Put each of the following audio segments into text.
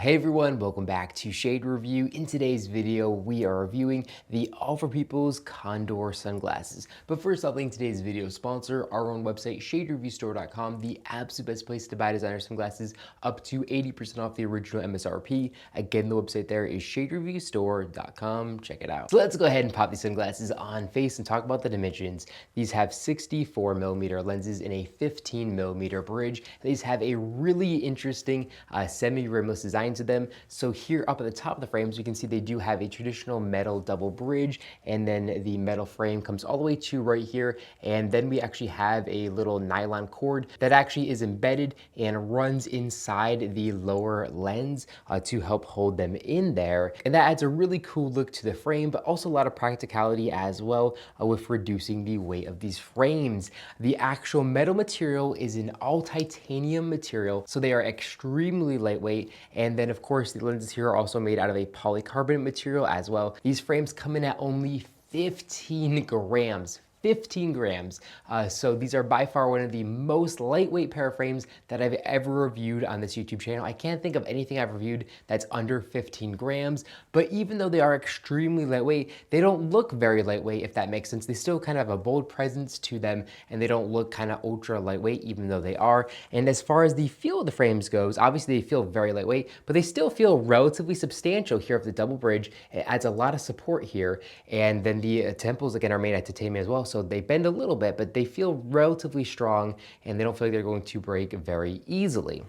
Hey everyone, welcome back to Shade Review. In today's video, we are reviewing the All for People's Kondor sunglasses. But first off, link today's video sponsor, our own website, shadereviewstore.com, the absolute best place to buy designer sunglasses, up to 80% off the original MSRP. Again, the website there is shadereviewstore.com. Check it out. So let's go ahead and pop these sunglasses on face and talk about the dimensions. These have 64mm lenses in a 15mm bridge. These have a really interesting semi-rimless design to them. So here up at the top of the frames, you can see they do have a traditional metal double bridge, and then the metal frame comes all the way to right here. And then we actually have a little nylon cord that actually is embedded and runs inside the lower lens to help hold them in there. And that adds a really cool look to the frame, but also a lot of practicality as well with reducing the weight of these frames. The actual metal material is an all titanium material, so they are extremely lightweight. And then of course the lenses here are also made out of a polycarbonate material as well. These frames come in at only 15 grams. 15 grams. So these are by far one of the most lightweight pair of frames that I've ever reviewed on this YouTube channel. I can't think of anything I've reviewed that's under 15 grams, but even though they are extremely lightweight, they don't look very lightweight, if that makes sense. They still kind of have a bold presence to them, and they don't look kind of ultra lightweight, even though they are. And as far as the feel of the frames goes, obviously they feel very lightweight, but they still feel relatively substantial here of the double bridge. It adds a lot of support here. And then the temples again are made out of titanium as well. So they bend a little bit, but they feel relatively strong and they don't feel like they're going to break very easily.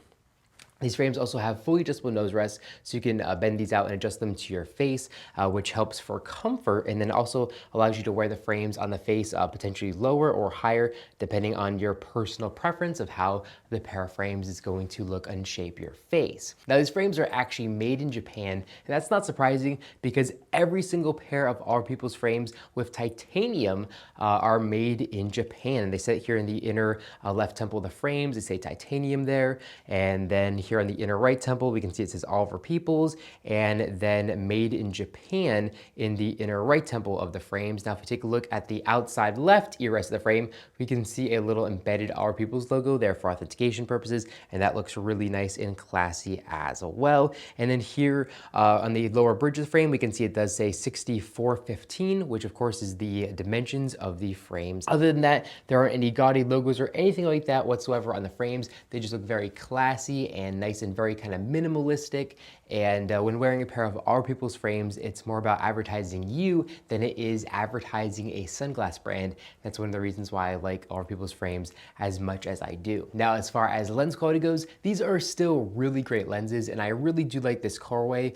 These frames also have fully adjustable nose rests, so you can bend these out and adjust them to your face, which helps for comfort, and then also allows you to wear the frames on the face potentially lower or higher, depending on your personal preference of how the pair of frames is going to look and shape your face. Now, these frames are actually made in Japan, and that's not surprising because every single pair of Our People's frames with titanium are made in Japan. They sit here in the inner left temple of the frames. They say titanium there, and then here on the inner right temple, we can see it says All for People's, and then made in Japan in the inner right temple of the frames. Now, if we take a look at the outside left ear rest of the frame, we can see a little embedded Our People's logo there for authentication purposes, and that looks really nice and classy as well. And then here on the lower bridge of the frame, we can see it does say 6415, which of course is the dimensions of the frames. Other than that, there aren't any gaudy logos or anything like that whatsoever on the frames. They just look very classy and nice and very kind of minimalistic. And when wearing a pair of Our People's frames, it's more about advertising you than it is advertising a sunglass brand. That's one of the reasons why I like Our People's frames as much as I do. Now, as far as lens quality goes, these are still really great lenses, and I really do like this colorway.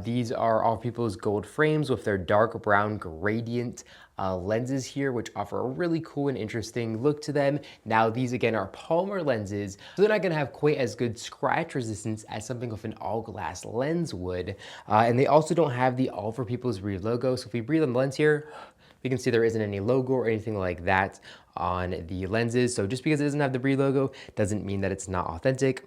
These are Our People's gold frames with their dark brown gradient lenses here, which offer a really cool and interesting look to them. Now, these again are polymer lenses, so they're not gonna have quite as good scratch resistance as something with an all glass lens would. And they also don't have the All for People's Breathe logo. So if we breathe on the lens here, we can see there isn't any logo or anything like that on the lenses. So just because it doesn't have the Breathe logo doesn't mean that it's not authentic.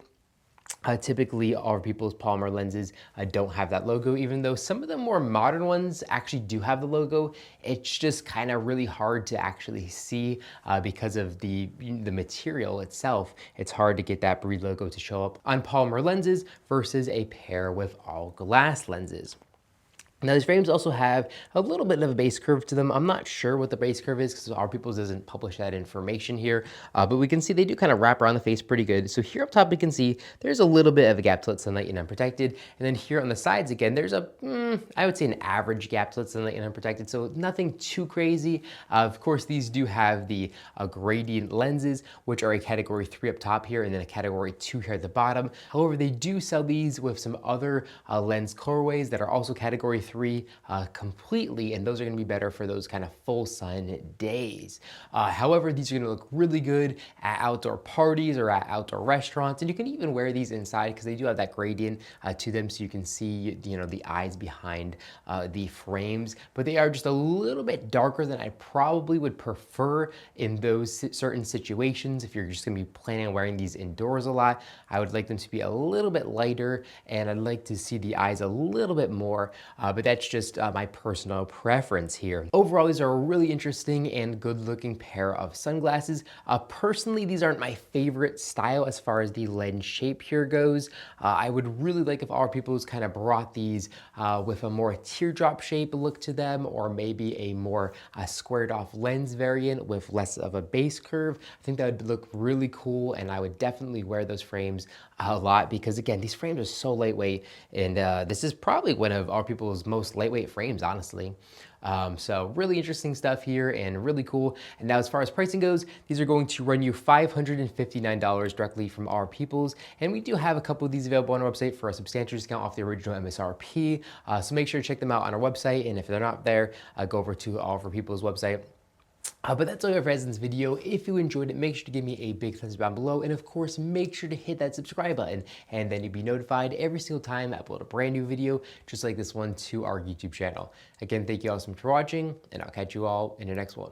Typically, Our People's polymer lenses don't have that logo, even though some of the more modern ones actually do have the logo. It's just kind of really hard to actually see because of the material itself. It's hard to get that Breed logo to show up on polymer lenses versus a pair with all glass lenses. Now, these frames also have a little bit of a base curve to them. I'm not sure what the base curve is because Our People's doesn't publish that information here, but we can see they do kind of wrap around the face pretty good. So here up top, we can see there's a little bit of a gap to let sunlight in unprotected. And then here on the sides, again, there's a, I would say an average gap to let sunlight in unprotected. So nothing too crazy. Of course, these do have the gradient lenses, which are a category 3 up top here, and then a category 2 here at the bottom. However, they do sell these with some other lens colorways that are also category 3 completely, and those are going to be better for those kind of full sun days. However, these are going to look really good at outdoor parties or at outdoor restaurants, and you can even wear these inside because they do have that gradient to them, so you can see, you know, the eyes behind the frames. But they are just a little bit darker than I probably would prefer in those certain situations. If you're just going to be planning on wearing these indoors a lot, I would like them to be a little bit lighter, and I'd like to see the eyes a little bit more. But but that's just my personal preference here. Overall, these are a really interesting and good looking pair of sunglasses. Personally, these aren't my favorite style as far as the lens shape here goes. I would really like if our people's kind of brought these with a more teardrop shape look to them, or maybe a more squared off lens variant with less of a base curve. I think that would look really cool, and I would definitely wear those frames a lot because, again, these frames are so lightweight, and this is probably one of our people's most lightweight frames, honestly. So really interesting stuff here and really cool. And now as far as pricing goes, these are going to run you $559 directly from our peoples. And we do have a couple of these available on our website for a substantial discount off the original MSRP. So make sure to check them out on our website. And if they're not there, go over to all of our people's website. But that's all I have for this video. If you enjoyed it, make sure to give me a big thumbs up down below. And of course, make sure to hit that subscribe button. And then you'll be notified every single time I upload a brand new video, just like this one, to our YouTube channel. Again, thank you all so much for watching, and I'll catch you all in the next one.